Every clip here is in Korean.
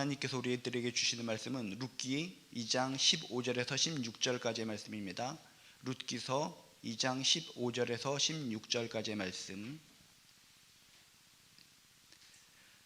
하나님께서 우리들에게 주시는 말씀은 룻기 2장 15절에서 16절까지의 말씀입니다. 룻기서 2장 15절에서 16절까지의 말씀.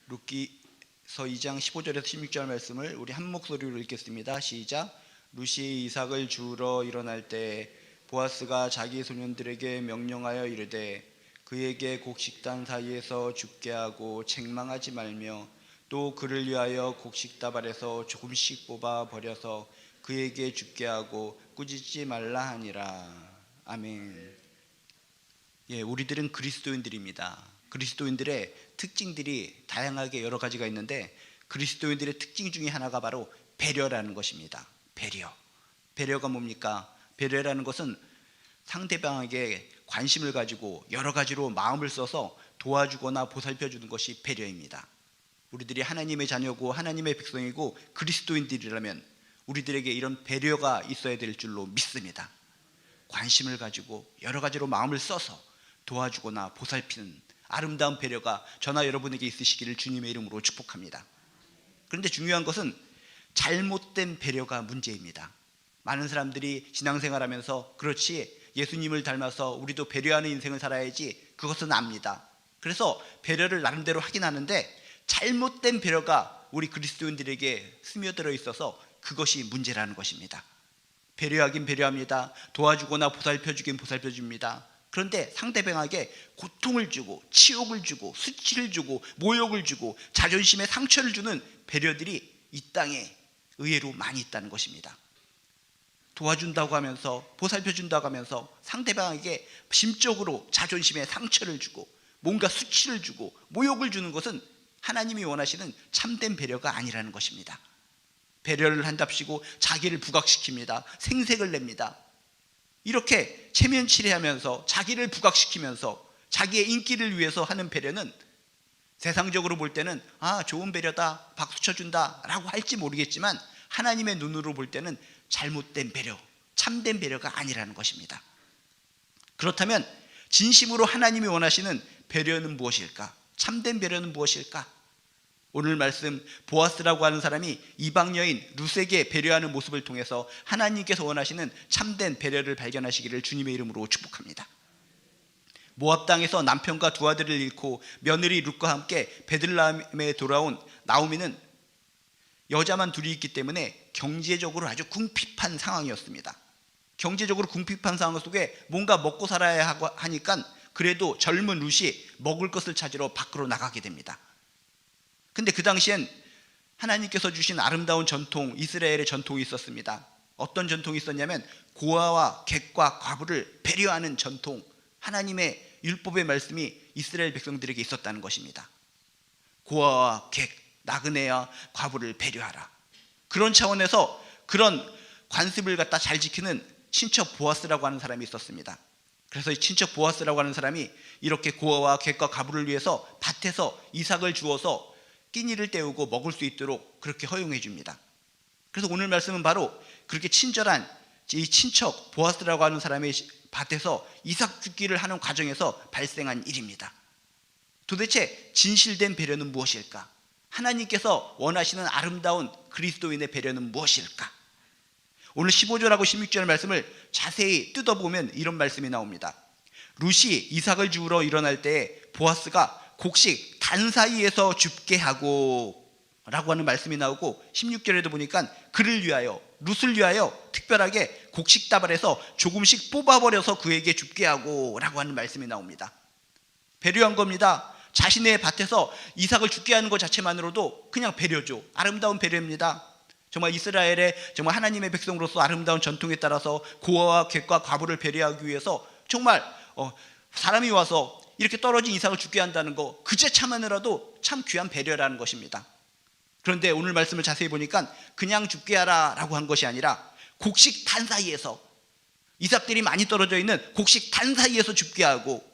룻기서 2장 15절에서 16절 말씀을 우리 한 목소리로 읽겠습니다. 시작. 룻이 이삭을 주우러 일어날 때 보아스가 자기 소년들에게 명령하여 이르되 그에게 곡식단 사이에서 죽게 하고 책망하지 말며 또 그를 위하여 곡식다발에서 조금씩 뽑아 버려서 그에게 죽게 하고 꾸짖지 말라 하니라. 아멘. 우리들은 그리스도인들입니다. 그리스도인들의 특징들이 다양하게 여러 가지가 있는데 그리스도인들의 특징 중에 하나가 바로 배려라는 것입니다. 배려가 뭡니까? 배려라는 것은 상대방에게 관심을 가지고 여러 가지로 마음을 써서 도와주거나 보살펴주는 것이 배려입니다. 우리들이 하나님의 자녀고 하나님의 백성이고 그리스도인들이라면 우리들에게 이런 배려가 있어야 될 줄로 믿습니다. 관심을 가지고 여러 가지로 마음을 써서 도와주거나 보살피는 아름다운 배려가 저나 여러분에게 있으시기를 주님의 이름으로 축복합니다. 그런데 중요한 것은 잘못된 배려가 문제입니다. 많은 사람들이 신앙생활하면서 그렇지 예수님을 닮아서 우리도 배려하는 인생을 살아야지, 그것은 압니다. 그래서 배려를 나름대로 하긴 하는데 잘못된 배려가 우리 그리스도인들에게 스며들어 있어서 그것이 문제라는 것입니다. 배려하긴 배려합니다. 도와주거나 보살펴주긴 보살펴줍니다. 그런데 상대방에게 고통을 주고 치욕을 주고 수치를 주고 모욕을 주고 자존심에 상처를 주는 배려들이 이 땅에 의외로 많이 있다는 것입니다. 도와준다고 하면서 보살펴준다고 하면서 상대방에게 심적으로 자존심에 상처를 주고 뭔가 수치를 주고 모욕을 주는 것은 하나님이 원하시는 참된 배려가 아니라는 것입니다. 배려를 한답시고 자기를 부각시킵니다. 생색을 냅니다. 이렇게 체면치레하면서 자기를 부각시키면서 자기의 인기를 위해서 하는 배려는 세상적으로 볼 때는 좋은 배려다, 박수 쳐준다 라고 할지 모르겠지만 하나님의 눈으로 볼 때는 잘못된 배려, 참된 배려가 아니라는 것입니다. 그렇다면 진심으로 하나님이 원하시는 배려는 무엇일까? 참된 배려는 무엇일까? 오늘 말씀 보아스라고 하는 사람이 이방 여인 룻에게 배려하는 모습을 통해서 하나님께서 원하시는 참된 배려를 발견하시기를 주님의 이름으로 축복합니다. 모압 땅에서 남편과 두 아들을 잃고 며느리 룻과 함께 베들레헴에 돌아온 나오미는 여자만 둘이 있기 때문에 경제적으로 아주 궁핍한 상황이었습니다. 경제적으로 궁핍한 상황 속에 뭔가 먹고 살아야 하니까 그래도 젊은 룻이 먹을 것을 찾으러 밖으로 나가게 됩니다. 근데 그 당시엔 하나님께서 주신 아름다운 전통, 이스라엘의 전통이 있었습니다. 어떤 전통이 있었냐면 고아와 객과 과부를 배려하는 전통, 하나님의 율법의 말씀이 이스라엘 백성들에게 있었다는 것입니다. 고아와 객, 나그네와 과부를 배려하라. 그런 차원에서 그런 관습을 갖다 잘 지키는 친척 보아스라고 하는 사람이 있었습니다. 그래서 이 친척 보아스라고 하는 사람이 이렇게 고아와 객과 과부를 위해서 밭에서 이삭을 주어서 끼니를 때우고 먹을 수 있도록 그렇게 허용해 줍니다. 그래서 오늘 말씀은 바로 그렇게 친절한 이 친척 보아스라고 하는 사람의 밭에서 이삭 죽기를 하는 과정에서 발생한 일입니다. 도대체 진실된 배려는 무엇일까? 하나님께서 원하시는 아름다운 그리스도인의 배려는 무엇일까? 오늘 15절하고 16절 말씀을 자세히 뜯어보면 이런 말씀이 나옵니다. 룻이 이삭을 주우러 일어날 때 보아스가 곡식 단 사이에서 줍게 하고 라고 하는 말씀이 나오고 16절에도 보니까 그를 위하여, 룻을 위하여 특별하게 곡식다발에서 조금씩 뽑아버려서 그에게 줍게 하고 라고 하는 말씀이 나옵니다. 배려한 겁니다. 자신의 밭에서 이삭을 죽게 하는 것 자체만으로도 그냥 배려죠. 아름다운 배려입니다. 정말 이스라엘의 정말 하나님의 백성으로서 아름다운 전통에 따라서 고아와 객과 과부를 배려하기 위해서 정말 사람이 와서 이렇게 떨어진 이삭을 죽게 한다는 거 그 자체만으로도 참 귀한 배려라는 것입니다. 그런데 오늘 말씀을 자세히 보니까 그냥 죽게 하라 라고 한 것이 아니라 곡식 단 사이에서, 이삭들이 많이 떨어져 있는 곡식 단 사이에서 죽게 하고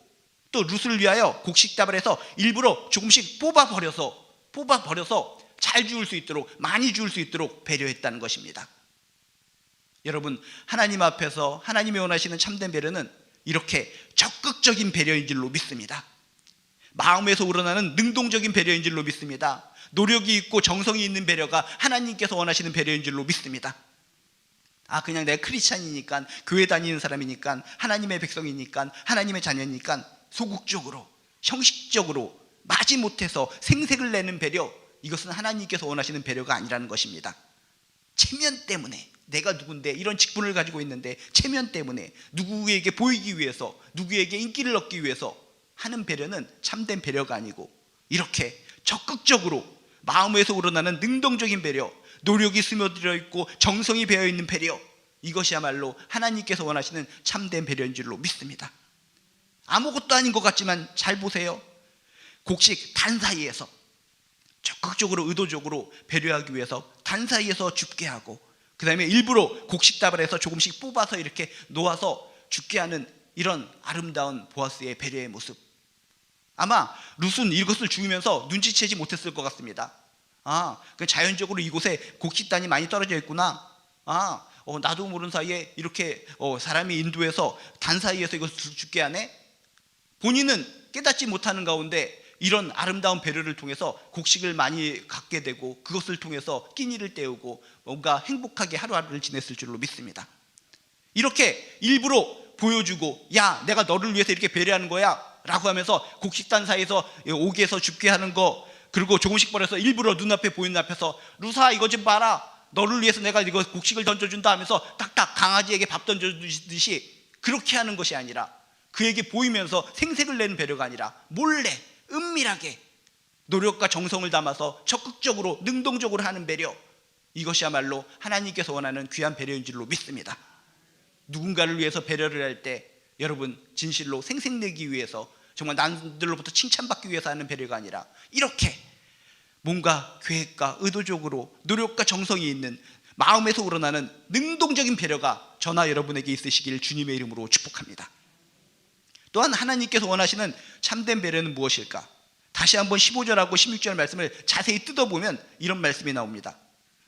또 룻을 위하여 곡식다발에서 일부러 조금씩 뽑아버려서 잘 주울 수 있도록, 많이 주울 수 있도록 배려했다는 것입니다. 여러분, 하나님 앞에서 하나님이 원하시는 참된 배려는 이렇게 적극적인 배려인 줄로 믿습니다. 마음에서 우러나는 능동적인 배려인 줄로 믿습니다. 노력이 있고 정성이 있는 배려가 하나님께서 원하시는 배려인 줄로 믿습니다. 그냥 내가 크리스찬이니까, 교회 다니는 사람이니까, 하나님의 백성이니까, 하나님의 자녀니까 소극적으로, 형식적으로, 마지못해서 생색을 내는 배려, 이것은 하나님께서 원하시는 배려가 아니라는 것입니다. 체면 때문에, 내가 누군데 이런 직분을 가지고 있는데 체면 때문에 누구에게 보이기 위해서, 누구에게 인기를 얻기 위해서 하는 배려는 참된 배려가 아니고, 이렇게 적극적으로 마음에서 우러나는 능동적인 배려, 노력이 스며들어 있고 정성이 배어 있는 배려, 이것이야말로 하나님께서 원하시는 참된 배려인 줄로 믿습니다. 아무것도 아닌 것 같지만 잘 보세요. 곡식 단 사이에서 적극적으로 의도적으로 배려하기 위해서 단 사이에서 죽게 하고, 그 다음에 일부러 곡식다발에서 조금씩 뽑아서 이렇게 놓아서 죽게 하는 이런 아름다운 보아스의 배려의 모습. 아마 룻은 이것을 죽이면서 눈치채지 못했을 것 같습니다. 자연적으로 이곳에 곡식단이 많이 떨어져 있구나. 나도 모르는 사이에 이렇게 사람이 인도해서 단 사이에서 이것을 죽게 하네. 본인은 깨닫지 못하는 가운데 이런 아름다운 배려를 통해서 곡식을 많이 갖게 되고, 그것을 통해서 끼니를 때우고 뭔가 행복하게 하루하루를 지냈을 줄로 믿습니다. 이렇게 일부러 보여주고, 야, 내가 너를 위해서 이렇게 배려하는 거야 라고 하면서 곡식단 사이에서 옥에서 죽게 하는 거, 그리고 조금씩 버려서 일부러 눈앞에 보이는 앞에서 루사 이거 좀 봐라, 너를 위해서 내가 이거 곡식을 던져준다 하면서 딱딱 강아지에게 밥 던져주듯이 그렇게 하는 것이 아니라, 그에게 보이면서 생색을 내는 배려가 아니라 몰래 은밀하게 노력과 정성을 담아서 적극적으로 능동적으로 하는 배려, 이것이야말로 하나님께서 원하는 귀한 배려인 줄로 믿습니다. 누군가를 위해서 배려를 할 때 여러분, 진실로 생색내기 위해서, 정말 남들로부터 칭찬받기 위해서 하는 배려가 아니라, 이렇게 뭔가 계획과 의도적으로 노력과 정성이 있는 마음에서 우러나는 능동적인 배려가 저나 여러분에게 있으시길 주님의 이름으로 축복합니다. 또한 하나님께서 원하시는 참된 배려는 무엇일까? 다시 한번 15절하고 16절 말씀을 자세히 뜯어보면 이런 말씀이 나옵니다.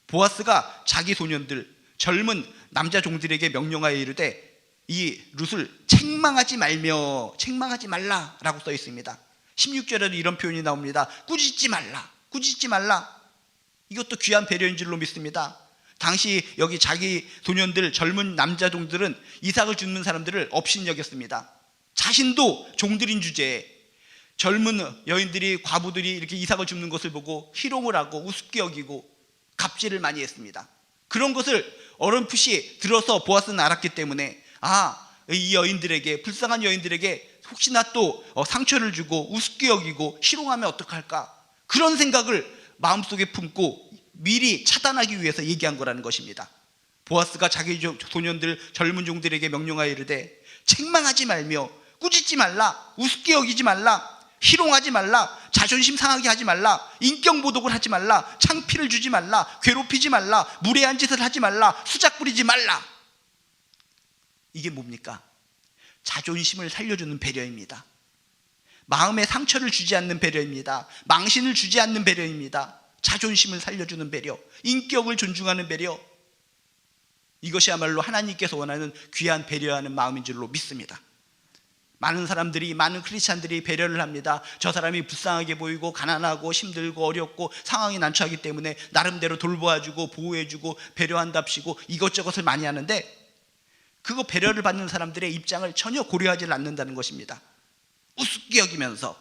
보아스가 자기 소년들, 젊은 남자 종들에게 명령하여 이르되 이 룻을 책망하지 말라라고 써 있습니다. 16절에도 이런 표현이 나옵니다. 꾸짖지 말라. 이것도 귀한 배려인 줄로 믿습니다. 당시 여기 자기 소년들, 젊은 남자 종들은 이삭을 줍는 사람들을 업신여겼습니다. 자신도 종들인 주제에 젊은 여인들이, 과부들이 이렇게 이삭을 줍는 것을 보고 희롱을 하고 우습게 여기고 갑질을 많이 했습니다. 그런 것을 어렴풋이 들어서 보아스는 알았기 때문에, 이 여인들에게, 불쌍한 여인들에게 혹시나 또 상처를 주고 우습게 여기고 희롱하면 어떡할까, 그런 생각을 마음속에 품고 미리 차단하기 위해서 얘기한 거라는 것입니다. 보아스가 자기 소년들, 젊은 종들에게 명령하여 이르되 책망하지 말며 꾸짖지 말라, 우습게 여기지 말라, 희롱하지 말라, 자존심 상하게 하지 말라, 인격모독을 하지 말라, 창피를 주지 말라, 괴롭히지 말라, 무례한 짓을 하지 말라, 수작 부리지 말라. 이게 뭡니까? 자존심을 살려주는 배려입니다. 마음에 상처를 주지 않는 배려입니다. 망신을 주지 않는 배려입니다. 자존심을 살려주는 배려, 인격을 존중하는 배려, 이것이야말로 하나님께서 원하는 귀한 배려하는 마음인 줄로 믿습니다. 많은 사람들이, 많은 크리스찬들이 배려를 합니다. 저 사람이 불쌍하게 보이고 가난하고 힘들고 어렵고 상황이 난처하기 때문에 나름대로 돌보아주고 보호해주고 배려한답시고 이것저것을 많이 하는데, 그거 배려를 받는 사람들의 입장을 전혀 고려하지 않는다는 것입니다. 우습게 여기면서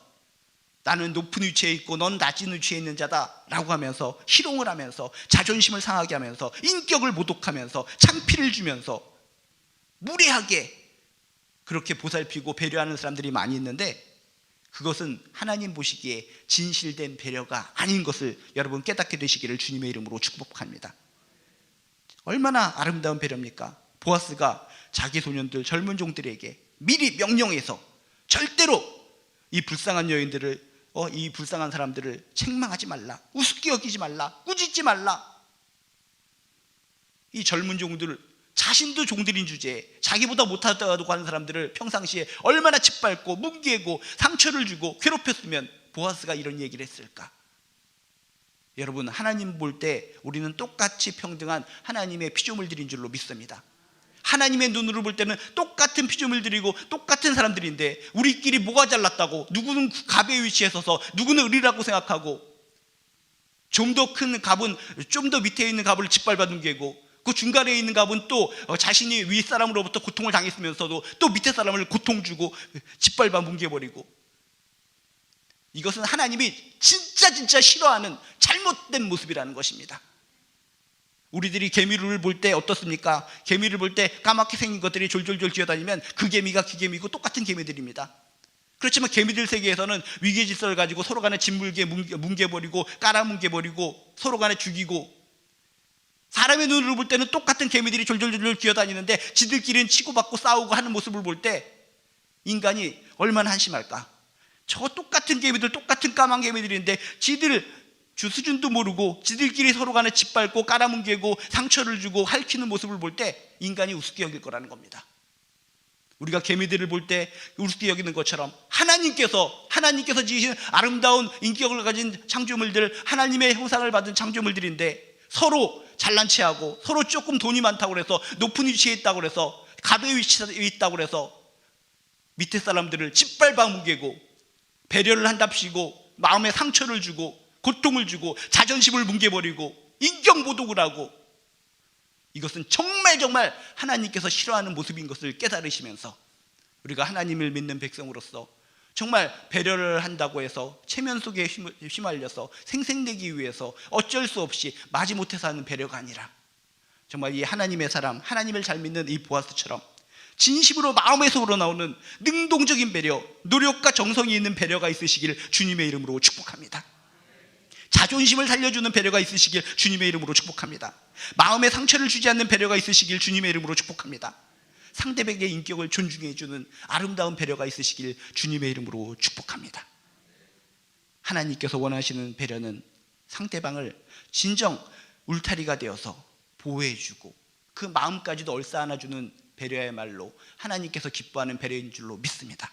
나는 높은 위치에 있고 넌 낮은 위치에 있는 자다 라고 하면서 희롱을 하면서 자존심을 상하게 하면서 인격을 모독하면서 창피를 주면서 무례하게 그렇게 보살피고 배려하는 사람들이 많이 있는데, 그것은 하나님 보시기에 진실된 배려가 아닌 것을 여러분 깨닫게 되시기를 주님의 이름으로 축복합니다. 얼마나 아름다운 배려입니까? 보아스가 자기 소년들, 젊은 종들에게 미리 명령해서 절대로 이 불쌍한 여인들을, 이 불쌍한 사람들을 책망하지 말라, 우습게 여기지 말라, 꾸짖지 말라. 이 젊은 종들, 자신도 종들인 주제에 자기보다 못하다고 하는 사람들을 평상시에 얼마나 짓밟고 뭉개고 상처를 주고 괴롭혔으면 보아스가 이런 얘기를 했을까? 여러분, 하나님 볼 때 우리는 똑같이 평등한 하나님의 피조물들인 줄로 믿습니다. 하나님의 눈으로 볼 때는 똑같은 피조물들이고 똑같은 사람들인데, 우리끼리 뭐가 잘났다고, 누구는 갑의 위치에 서서 누구는 을이라고 생각하고, 좀 더 큰 갑은 좀 더 밑에 있는 갑을 짓밟아 넘기고, 그 중간에 있는 갑은 또 자신이 윗사람으로부터 고통을 당했으면서도 또 밑에 사람을 고통 주고 짓밟아 뭉개버리고, 이것은 하나님이 진짜 싫어하는 잘못된 모습이라는 것입니다. 우리들이 개미를 볼 때 어떻습니까? 개미를 볼 때 까맣게 생긴 것들이 졸졸졸 기어다니면 그 개미가 그 개미고 똑같은 개미들입니다. 그렇지만 개미들 세계에서는 위계 질서를 가지고 서로 간에 짓물게 뭉개버리고 깔아뭉개버리고 서로 간에 죽이고, 사람의 눈으로 볼 때는 똑같은 개미들이 졸졸졸 기어다니는데 지들끼리는 치고받고 싸우고 하는 모습을 볼 때 인간이 얼마나 한심할까? 저 똑같은 개미들, 똑같은 까만 개미들인데 지들 수준도 모르고 지들끼리 서로 간에 짓밟고 깔아뭉개고 상처를 주고 핥히는 모습을 볼 때 인간이 우습게 여길 거라는 겁니다. 우리가 개미들을 볼 때 우습게 여기는 것처럼 하나님께서 지으신 아름다운 인격을 가진 창조물들, 하나님의 형상을 받은 창조물들인데 서로 잘난 체하고 서로 조금 돈이 많다고 해서 높은 위치에 있다고 해서 갑의 위치에 있다고 해서 밑에 사람들을 짓밟아 뭉개고 배려를 한답시고 마음에 상처를 주고 고통을 주고 자존심을 뭉개버리고 인격모독을 하고, 이것은 정말 하나님께서 싫어하는 모습인 것을 깨달으시면서 우리가 하나님을 믿는 백성으로서 정말 배려를 한다고 해서 체면 속에 휘말려서 생색내기 위해서 어쩔 수 없이 마지못해서 하는 배려가 아니라 정말 이 하나님의 사람, 하나님을 잘 믿는 이 보아스처럼 진심으로 마음에서 우러나오는 능동적인 배려, 노력과 정성이 있는 배려가 있으시길 주님의 이름으로 축복합니다. 자존심을 살려주는 배려가 있으시길 주님의 이름으로 축복합니다. 마음에 상처를 주지 않는 배려가 있으시길 주님의 이름으로 축복합니다. 상대방의 인격을 존중해주는 아름다운 배려가 있으시길 주님의 이름으로 축복합니다. 하나님께서 원하시는 배려는 상대방을 진정 울타리가 되어서 보호해주고 그 마음까지도 얼싸안아주는 배려야말로 하나님께서 기뻐하는 배려인 줄로 믿습니다.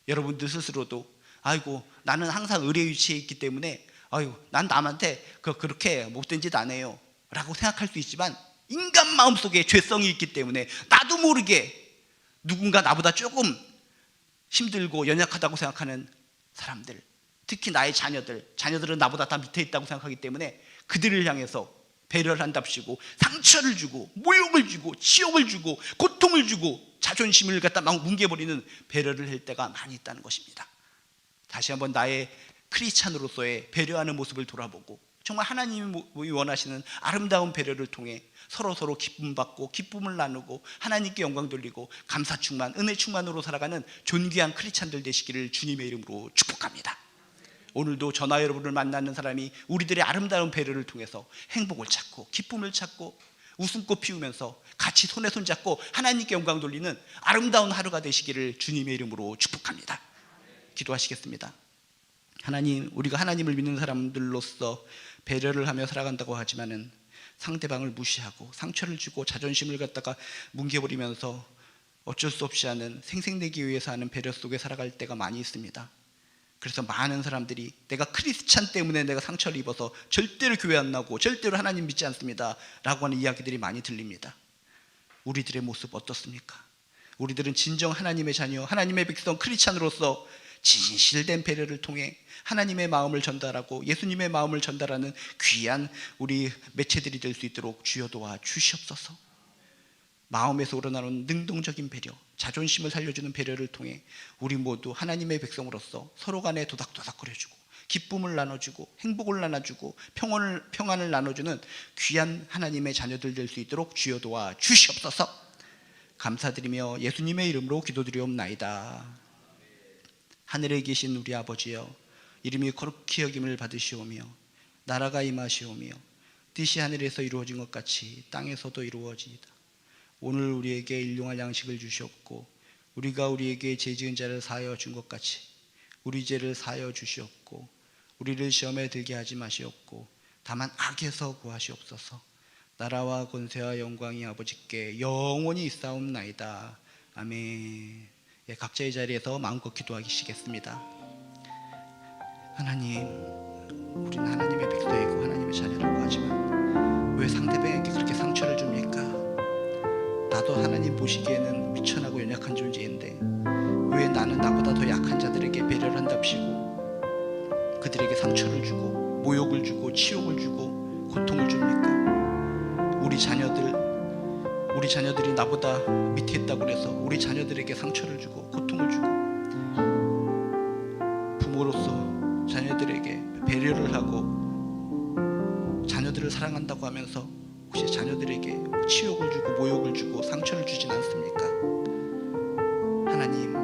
여러분들 스스로도 아이고 나는 항상 의뢰 위치에 있기 때문에 난 남한테 그렇게 못된 짓 안 해요 라고 생각할 수 있지만, 인간 마음속에 죄성이 있기 때문에 나도 모르게 누군가 나보다 조금 힘들고 연약하다고 생각하는 사람들, 특히 나의 자녀들은 나보다 다 밑에 있다고 생각하기 때문에 그들을 향해서 배려를 한답시고 상처를 주고 모욕을 주고 치욕을 주고 고통을 주고 자존심을 갖다 막 뭉개버리는 배려를 할 때가 많이 있다는 것입니다. 다시 한번 나의 크리스찬으로서의 배려하는 모습을 돌아보고 정말 하나님이 원하시는 아름다운 배려를 통해 서로 기쁨 받고 기쁨을 나누고 하나님께 영광 돌리고 감사 충만, 은혜 충만으로 살아가는 존귀한 크리스찬들 되시기를 주님의 이름으로 축복합니다. 오늘도 저나 여러분을 만나는 사람이 우리들의 아름다운 배려를 통해서 행복을 찾고 기쁨을 찾고 웃음꽃 피우면서 같이 손에 손잡고 하나님께 영광 돌리는 아름다운 하루가 되시기를 주님의 이름으로 축복합니다. 기도하시겠습니다. 하나님, 우리가 하나님을 믿는 사람들로서 배려를 하며 살아간다고 하지만은 상대방을 무시하고 상처를 주고 자존심을 갖다가 뭉개버리면서 어쩔 수 없이 하는, 생색내기 위해서 하는 배려 속에 살아갈 때가 많이 있습니다. 그래서 많은 사람들이 내가 크리스찬 때문에 내가 상처를 입어서 절대로 교회 안 나오고 절대로 하나님 믿지 않습니다 라고 하는 이야기들이 많이 들립니다. 우리들의 모습 어떻습니까? 우리들은 진정 하나님의 자녀, 하나님의 백성 크리스찬으로서 진실된 배려를 통해 하나님의 마음을 전달하고 예수님의 마음을 전달하는 귀한 우리 매체들이 될 수 있도록 주여 도와 주시옵소서. 마음에서 우러나오는 능동적인 배려, 자존심을 살려주는 배려를 통해 우리 모두 하나님의 백성으로서 서로 간에 도닥도닥거려주고 기쁨을 나눠주고 행복을 나눠주고 평안을 나눠주는 귀한 하나님의 자녀들 될 수 있도록 주여 도와 주시옵소서. 감사드리며 예수님의 이름으로 기도드리옵나이다. 하늘에 계신 우리 아버지여, 이름이 거룩히 여김을 받으시오며 나라가 임하시오며 뜻이 하늘에서 이루어진 것 같이 땅에서도 이루어지이다. 오늘 우리에게 일용할 양식을 주시옵고 우리가 우리에게 죄 지은 자를 사하여 준 것 같이 우리 죄를 사하여 주시옵고 우리를 시험에 들게 하지 마시옵고 다만 악에서 구하시옵소서. 나라와 권세와 영광이 아버지께 영원히 있사옵나이다. 아멘. 각자의 자리에서 마음껏 기도하시겠습니다. 하나님, 우리는 하나님의 백성이고 하나님의 자녀라고 하지만 왜 상대방에게 그렇게 상처를 줍니까? 나도 하나님 보시기에는 미천하고 연약한 존재인데 왜 나는 나보다 더 약한 자들에게 배려를 한답시고 그들에게 상처를 주고 모욕을 주고 치욕을 주고 고통을 줍니까? 우리 자녀들이 나보다 밑에 있다고 해서 우리 자녀들에게 상처를 주고 고통을 주고, 부모로서 자녀들에게 배려를 하고 자녀들을 사랑한다고 하면서 혹시 자녀들에게 치욕을 주고 모욕을 주고 상처를 주진 않습니까? 하나님,